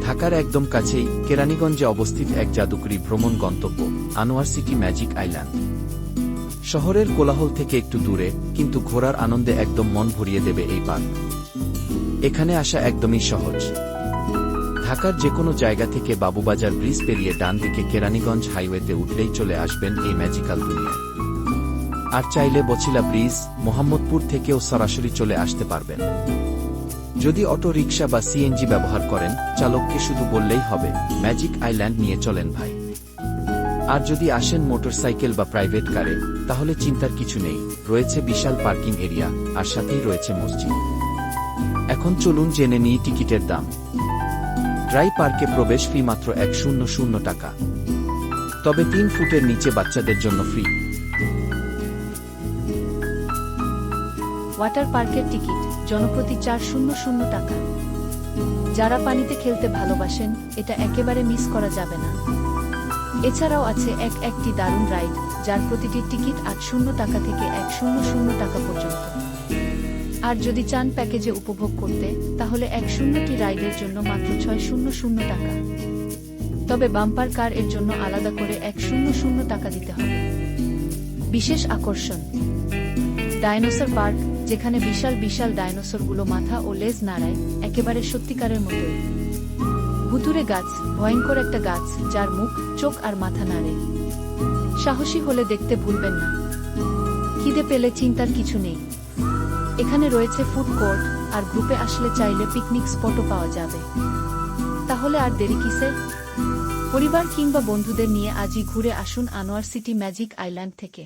ঢাকার একদম কাছেই কেরানীগঞ্জে অবস্থিত এক জাদুকরী ভ্রমণ গন্তব্য আনোয়ার সিটি ম্যাজিক আইল্যান্ড। শহরের কোলাহল থেকে একটু দূরে, কিন্তু ঘোরার আনন্দে একদম মন ভরিয়ে দেবে এই পার্ক। এখানে আসা একদমই সহজ। ঢাকার যে কোনো জায়গা থেকে বাবুবাজার ব্রিজ পেরিয়ে ডান দিকে কেরানীগঞ্জ হাইওয়েতে উঠলেই চলে আসবেন এই ম্যাজিক্যাল দুনিয়ায়। আর চাইলে বছিলা ব্রিজ, মোহাম্মদপুর থেকেও সরাসরি চলে আসতে পারবেন। যদি অটো রিকশা বা সিএনজি ব্যবহার করেন, চালককে শুধু বললেই হবে ম্যাজিক আইল্যান্ড নিয়ে চলেন ভাই। আর যদি আসেন মোটরসাইকেল বা প্রাইভেট কারে, তাহলে চিন্তার কিছু নেই, রয়েছে বিশাল পার্কিং এরিয়া, আর সাথেই রয়েছে মসজিদ। এখন চলুন জেনে নিই টিকিটের দাম। ড্রাই পার্কে প্রবেশ ফি মাত্র 100 টাকা, তবে 3 ফুটের নিচে বাচ্চাদের জন্য ফ্রি। ওয়াটার পার্কের টিকিট জনপ্রতি 400 টাকা। যারা পানিতে খেলতে ভালোবাসেন, এটা একেবারে মিস করা যাবে না। এছাড়াও আছে একটি দারুণ রাইড, যার প্রতিটি টিকিট 800 টাকা থেকে 100 টাকা পর্যন্ত। আর যদি চান প্যাকেজে উপভোগ করতে, তাহলে 100টি রাইডের জন্য মাত্র 600 টাকা। তবে বাম্পার কার এর জন্য আলাদা করে 100 টাকা দিতে হবে। বিশেষ আকর্ষণ ডাইনোসর পার্ক, যেখানে বিশাল বিশাল ডাইনোসরগুলো মাথা ও লেজ নাড়ায়, একেবারে সত্যিকারের মতোই। ভুতুড়ে গাছ, ভয়ঙ্কর একটা গাছ যার মুখ, চোখ আর মাথা নাড়ে। সাহসী হলে দেখতে ভুলবেন না। খিদে পেলে চিন্তার কিছু নেই। এখানে রয়েছে ফুড কোর্ট, আর গ্রুপে আসলে চাইলে পিকনিক স্পটও পাওয়া যাবে। তাহলে আর দেরি কিসের? পরিবার কিংবা বন্ধুদের নিয়ে আজই ঘুরে আসুন আনোয়ার সিটি ম্যাজিক আইল্যান্ড থেকে।